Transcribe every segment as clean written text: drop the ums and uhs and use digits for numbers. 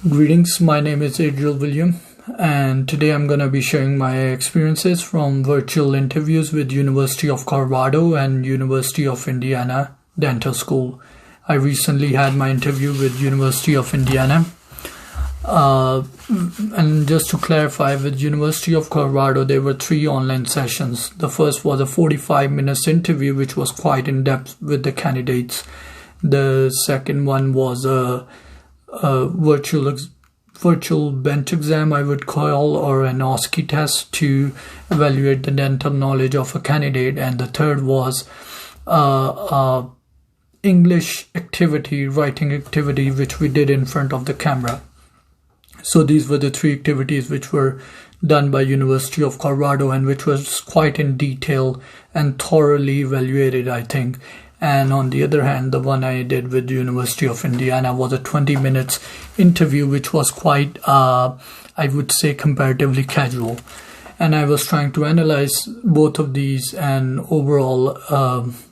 Greetings, my name is Adriel William, and today I'm going to be sharing my experiences from virtual interviews with University of Colorado and University of Indiana Dental School. I recently had my interview with University of Indiana. And just to clarify, with University of Colorado, there were 3 online sessions. The first was a 45 minutes interview, which was quite in-depth with the candidates. The second one was a virtual bench exam, I would call, or an OSCE test to evaluate the dental knowledge of a candidate. And the third was English activity, writing activity, which we did in front of the camera. So these were the 3 activities which were done by University of Colorado and which was quite in detail and thoroughly evaluated, I think. And on the other hand, the one I did with the University of Indiana was a 20 minutes interview, which was quite, I would say, comparatively casual. And I was trying to analyze both of these and overall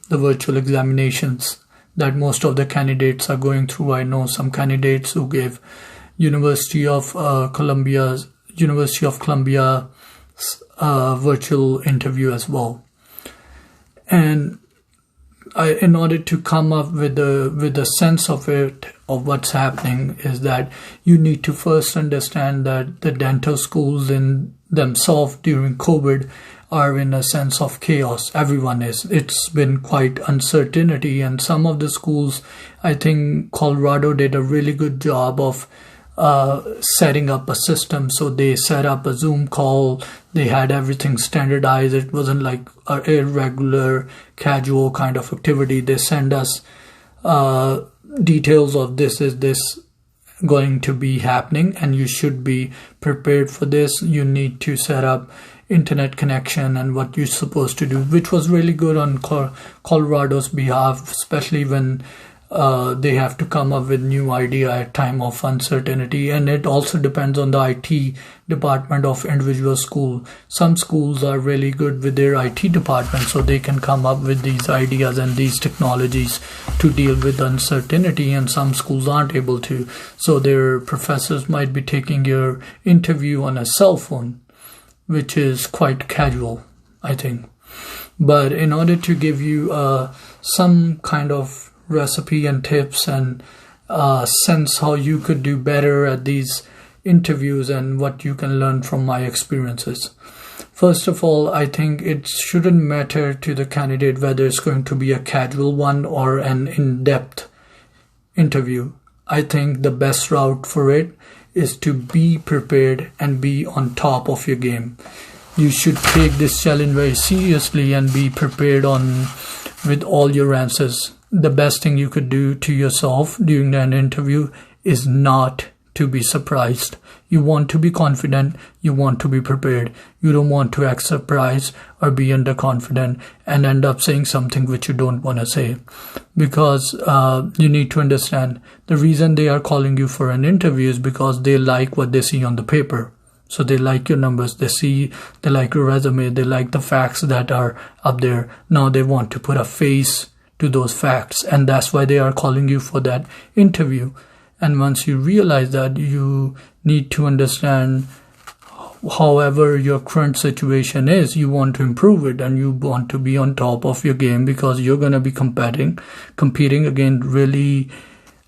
the virtual examinations that most of the candidates are going through. I know some candidates who gave University of Columbia virtual interview as well. And in order to come up with a sense of it, of what's happening, is that you need to first understand that the dental schools in themselves during COVID are in a sense of chaos. Everyone is. It's been quite uncertainty, and some of the schools, I think Colorado did a really good job of setting up a system. So they set up a Zoom call, they had everything standardized. It wasn't like an irregular, casual kind of activity. They send us details of this going to be happening, and you should be prepared for this. You need to set up internet connection and what you're supposed to do, which was really good on Colorado's behalf, especially when they have to come up with new idea at time of uncertainty. And it also depends on the IT department of individual school. Some schools are really good with their IT department, so they can come up with these ideas and these technologies to deal with uncertainty, and some schools aren't able to. So their professors might be taking your interview on a cell phone, which is quite casual, I think. But in order to give you some kind of recipe and tips and sense how you could do better at these interviews and what you can learn from my experiences. First of all, I think it shouldn't matter to the candidate whether it's going to be a casual one or an in-depth interview. I think the best route for it is to be prepared and be on top of your game. You should take this challenge very seriously and be prepared with all your answers. The best thing you could do to yourself during an interview is not to be surprised. You want to be confident, you want to be prepared. You don't want to act surprised or be underconfident and end up saying something which you don't want to say. Because you need to understand, the reason they are calling you for an interview is because they like what they see on the paper. So they like your numbers, they like your resume, they like the facts that are up there. Now they want to put a face to those facts, and that's why they are calling you for that interview. And once you realize that, you need to understand, however your current situation is, you want to improve it and you want to be on top of your game, because you're going to be competing against really,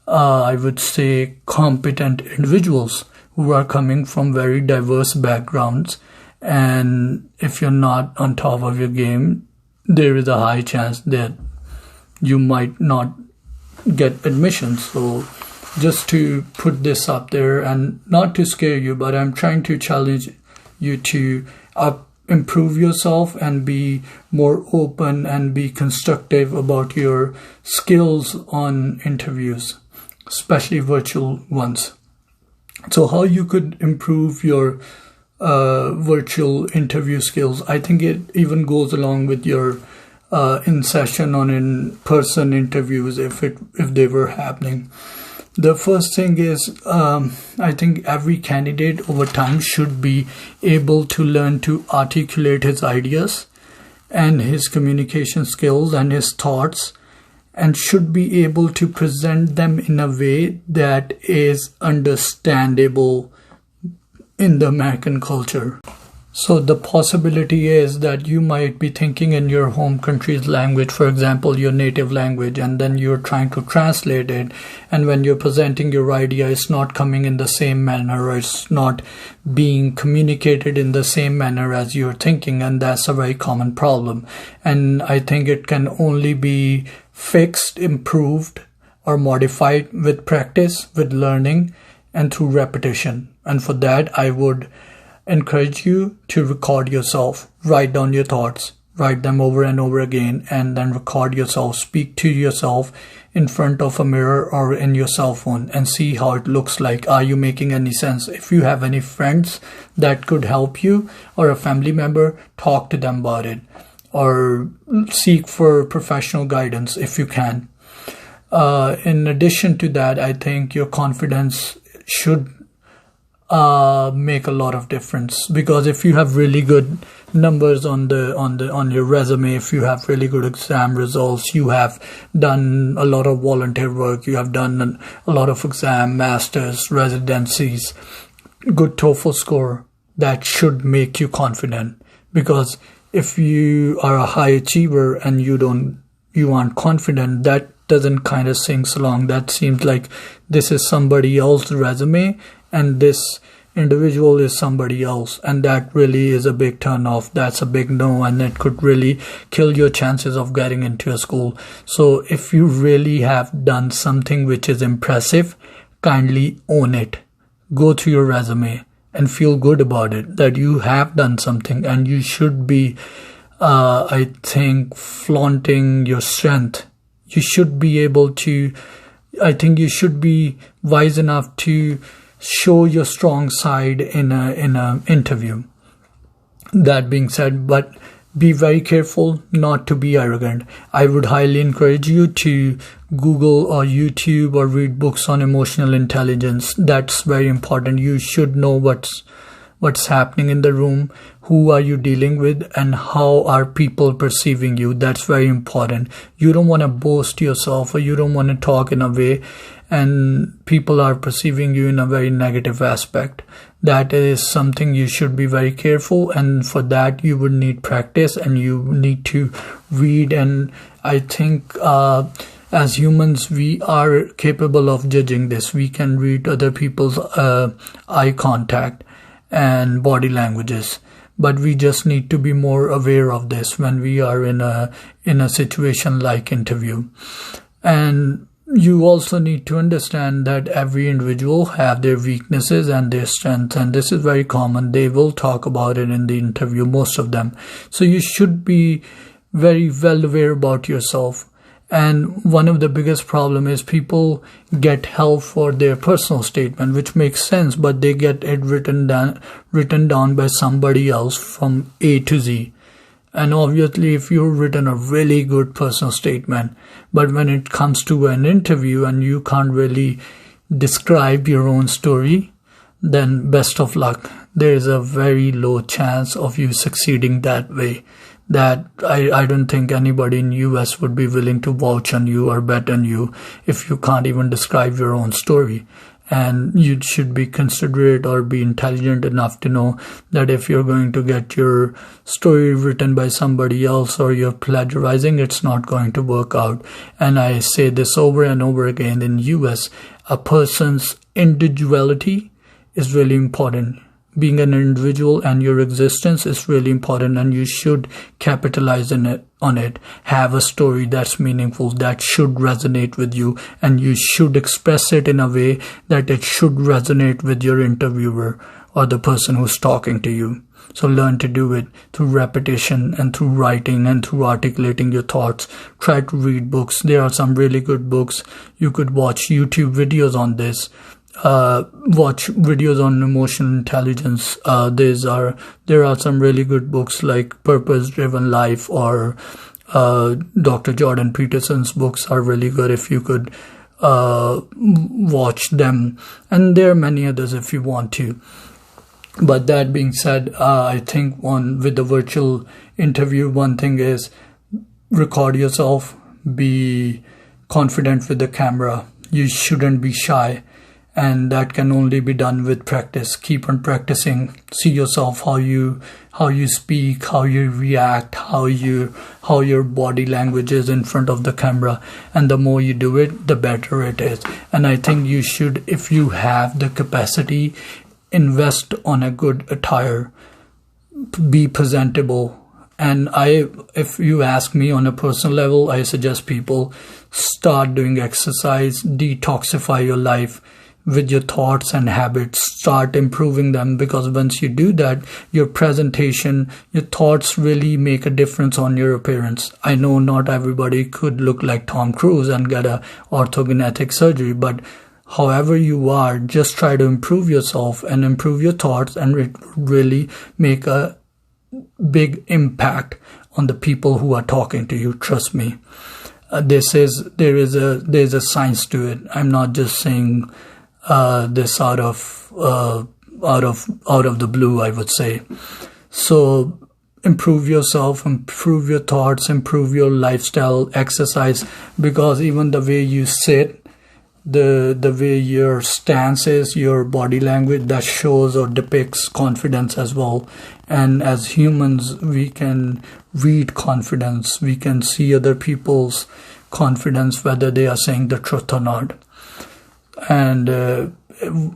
I would say, competent individuals who are coming from very diverse backgrounds. And if you're not on top of your game, there is a high chance that you might not get admission. So just to put this up there, and not to scare you, but I'm trying to challenge you to improve yourself and be more open and be constructive about your skills on interviews, especially virtual ones. So how you could improve your virtual interview skills, I think it even goes along with your in-session on in-person interviews if they were happening. The first thing is, I think every candidate over time should be able to learn to articulate his ideas and his communication skills and his thoughts and should be able to present them in a way that is understandable in the American culture. So the possibility is that you might be thinking in your home country's language, for example, your native language, and then you're trying to translate it. And when you're presenting your idea, it's not coming in the same manner, or it's not being communicated in the same manner as you're thinking. And that's a very common problem. And I think it can only be fixed, improved, or modified with practice, with learning, and through repetition. And for that, I would encourage you to record yourself, write down your thoughts, write them over and over again, and then record yourself, speak to yourself in front of a mirror or in your cell phone, and see how it looks like. Are you making any sense? If you have any friends that could help you, or a family member, talk to them about it, or seek for professional guidance if you can. In addition to that, I think your confidence should make a lot of difference, because if you have really good numbers on your resume, if you have really good exam results, you have done a lot of volunteer work, you have done a lot of exam, masters, residencies, good TOEFL score, that should make you confident. Because if you are a high achiever and you aren't confident, that doesn't kind of sings along. That seems like this is somebody else's resume and this individual is somebody else, and that really is a big turn off. That's a big no, and it could really kill your chances of getting into a school. So if you really have done something which is impressive, kindly own it. Go through your resume and feel good about it, that you have done something, and you should be I think flaunting your strength. You should be able to, I think you should be wise enough to show your strong side in a interview. That being said, but be very careful not to be arrogant. I would highly encourage you to Google or YouTube or read books on emotional intelligence. That's very important. You should know what's happening in the room, who are you dealing with, and how are people perceiving you. That's very important. You don't want to boast yourself, or you don't want to talk in a way and people are perceiving you in a very negative aspect. That is something you should be very careful, and for that you would need practice and you need to read. And I think as humans, we are capable of judging this. We can read other people's eye contact and body languages, but we just need to be more aware of this when we are in a situation like interview. And you also need to understand that every individual have their weaknesses and their strengths, and this is very common. They will talk about it in the interview, most of them. So you should be very well aware about yourself. And one of the biggest problem is people get help for their personal statement, which makes sense, but they get it written down by somebody else from A to Z. And obviously, if you've written a really good personal statement, but when it comes to an interview and you can't really describe your own story, then best of luck. There is a very low chance of you succeeding that way. That I don't think anybody in US would be willing to vouch on you or bet on you if you can't even describe your own story. And you should be considerate or be intelligent enough to know that if you're going to get your story written by somebody else or you're plagiarizing, it's not going to work out. And I say this over and over again, in US, a person's individuality is really important. Being an individual and your existence is really important, and you should capitalize on it. Have a story that's meaningful, that should resonate with you, and you should express it in a way that it should resonate with your interviewer or the person who's talking to you. So learn to do it through repetition and through writing and through articulating your thoughts. Try to read books. There are some really good books. You could watch YouTube videos on this. Watch videos on emotional intelligence. There are some really good books like Purpose-Driven Life, or Dr. Jordan Peterson's books are really good if you could watch them. And there are many others if you want to. But that being said, I think with the virtual interview, one thing is record yourself, be confident with the camera. You shouldn't be shy, and that can only be done with practice. Keep on practicing. See yourself, how you speak, how you react, how your body language is in front of the camera, and the more you do it, the better it is. And I think you should, if you have the capacity, invest on a good attire, be presentable. And if you ask me on a personal level, I suggest people start doing exercise, detoxify your life with your thoughts and habits, start improving them, because once you do that, your presentation, your thoughts really make a difference on your appearance. I know not everybody could look like Tom Cruise and get a orthogenetic surgery, but however you are, just try to improve yourself and improve your thoughts, and it really make a big impact on the people who are talking to you. Trust me. There's a science to it. I'm not just saying this out of the blue, I would say. So improve yourself, improve your thoughts, improve your lifestyle, exercise, because even the way you sit, the way your stance is, your body language, that shows or depicts confidence as well. And as humans, we can read confidence. We can see other people's confidence, whether they are saying the truth or not. And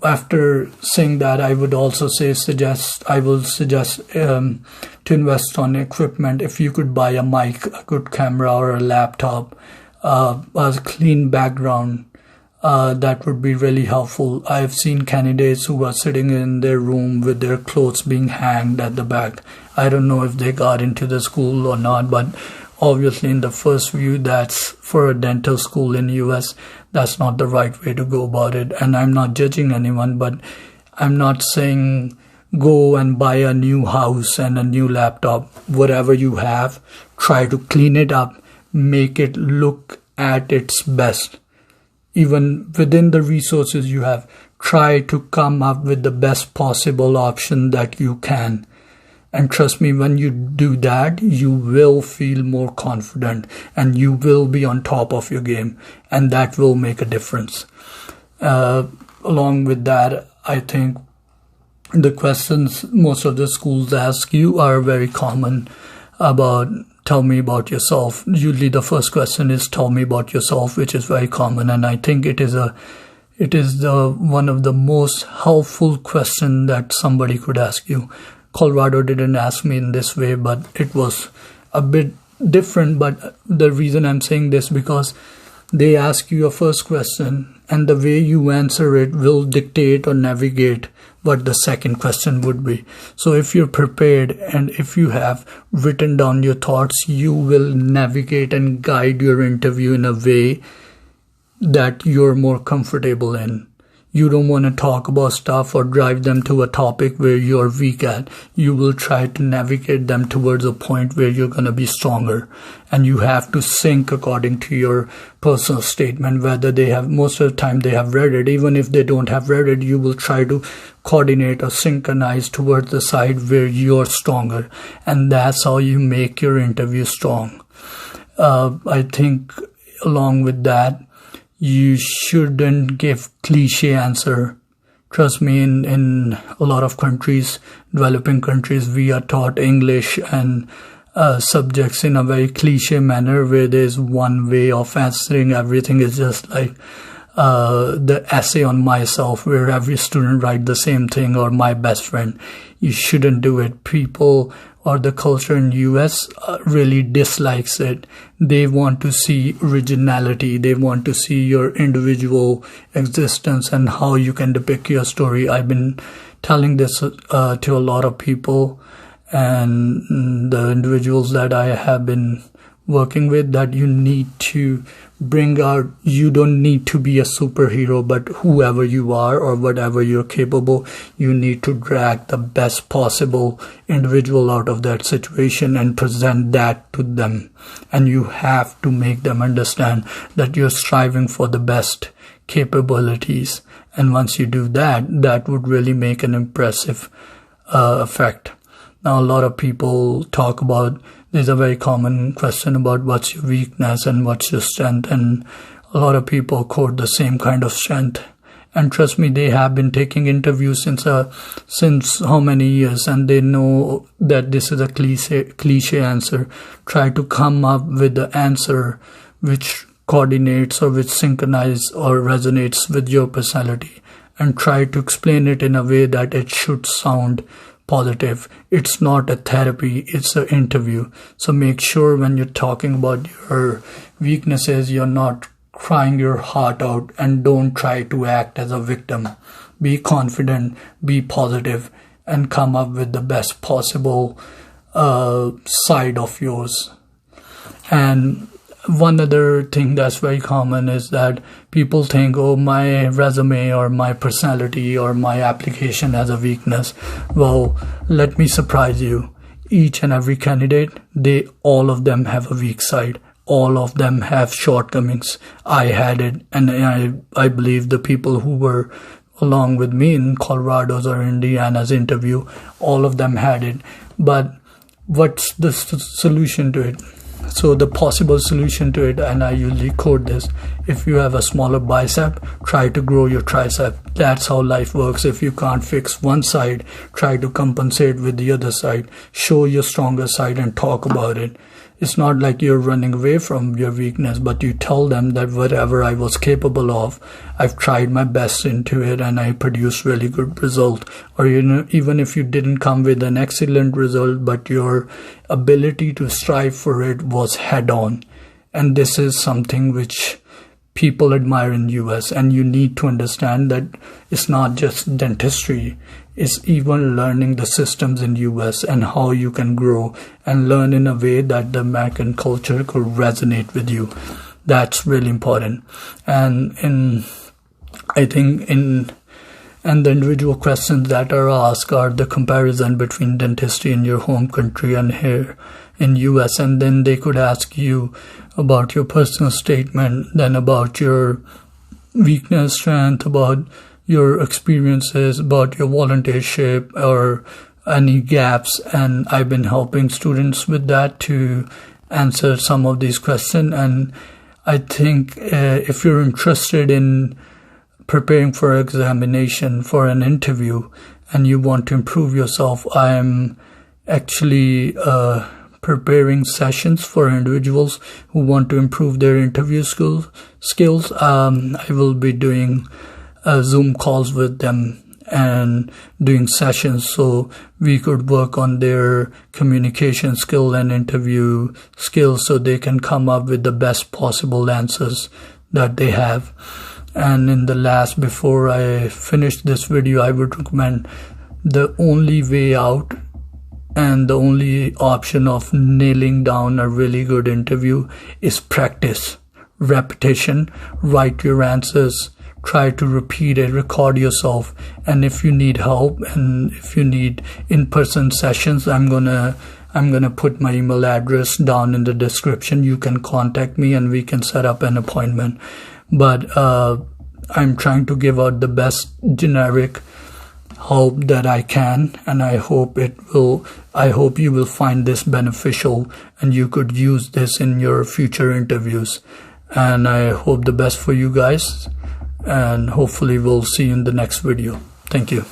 after saying that, I would also suggest to invest on equipment. If you could buy a mic, a good camera, or a laptop, a clean background, that would be really helpful. I've seen candidates who are sitting in their room with their clothes being hanged at the back. I don't know if they got into the school or not, but obviously in the first view, that's for a dental school in US, that's not the right way to go about it. And I'm not judging anyone, but I'm not saying go and buy a new house and a new laptop. Whatever you have, try to clean it up, make it look at its best. Even within the resources you have, try to come up with the best possible option that you can. And trust me, when you do that, you will feel more confident and you will be on top of your game, and that will make a difference. Along with that, I think the questions most of the schools ask you are very common about tell me about yourself. Usually the first question is tell me about yourself, which is very common, and I think it is one of the most helpful question that somebody could ask you. Colorado didn't ask me in this way, but it was a bit different. But the reason I'm saying this, because they ask you a first question, and the way you answer it will dictate or navigate what the second question would be. So if you're prepared and if you have written down your thoughts, you will navigate and guide your interview in a way that you're more comfortable in. You don't want to talk about stuff or drive them to a topic where you're weak at. You will try to navigate them towards a point where you're going to be stronger. And you have to sync according to your personal statement, whether they have, most of the time they have read it. Even if they don't have read it, you will try to coordinate or synchronize towards the side where you're stronger. And that's how you make your interview strong. I think along with that, you shouldn't give cliche answer. Trust me, in a lot of countries, developing countries, we are taught English and subjects in a very cliche manner, where there's one way of answering everything. Is just like the essay on myself, where every student write the same thing, or my best friend. You shouldn't do it. People or the culture in US really dislikes it. They want to see originality. They want to see your individual existence and how you can depict your story. I've been telling this to a lot of people, and the individuals that I have been working with, that you need to bring out, you don't need to be a superhero, but whoever you are or whatever you're capable, you need to drag the best possible individual out of that situation and present that to them. And you have to make them understand that you're striving for the best capabilities. And once you do that, that would really make an impressive effect. Now, a lot of people talk about, there's a very common question about what's your weakness and what's your strength. And a lot of people quote the same kind of strength. And trust me, they have been taking interviews since how many years, and they know that this is a cliche answer. Try to come up with the answer which coordinates or which synchronizes or resonates with your personality, and try to explain it in a way that it should sound positive. It's not a therapy, it's an interview. So make sure when you're talking about your weaknesses, you're not crying your heart out, and don't try to act as a victim. Be confident, be positive, and come up with the best possible side of yours. And one other thing that's very common is that people think, oh, my resume or my personality or my application has a weakness. Well, let me surprise you. Each and every candidate, all of them have a weak side. All of them have shortcomings. I had it, and I believe the people who were along with me in Colorado's or Indiana's interview, all of them had it. But what's the solution to it? So the possible solution to it, and I usually quote this: if you have a smaller bicep, try to grow your tricep. That's how life works. If you can't fix one side, try to compensate with the other side. Show your stronger side and talk about it. It's not like you're running away from your weakness, but you tell them that whatever I was capable of, I've tried my best into it and I produced really good result. Or, even if you didn't come with an excellent result, but your ability to strive for it was head on. And this is something which people admire in US, and you need to understand that it's not just dentistry. It's even learning the systems in US and how you can grow and learn in a way that the American culture could resonate with you. That's really important. And the individual questions that are asked are the comparison between dentistry in your home country and here in US. And then they could ask you about your personal statement, then about your weakness, strength, about your experiences, about your volunteership or any gaps. And I've been helping students with that to answer some of these questions. And I think if you're interested in preparing for examination, for an interview, and you want to improve yourself, I am actually preparing sessions for individuals who want to improve their interview skills. I will be doing Zoom calls with them and doing sessions so we could work on their communication skill and interview skills so they can come up with the best possible answers that they have. And before I finish this video, I would recommend the only way out and the only option of nailing down a really good interview is practice, repetition. Write your answers, try to repeat it, record yourself. And if you need help and if you need in-person sessions, I'm gonna put my email address down in the description. You can contact me and we can set up an appointment. But I'm trying to give out the best generic help that I can, and I hope you will find this beneficial and you could use this in your future interviews. And I hope the best for you guys, and hopefully we'll see you in the next video. Thank you.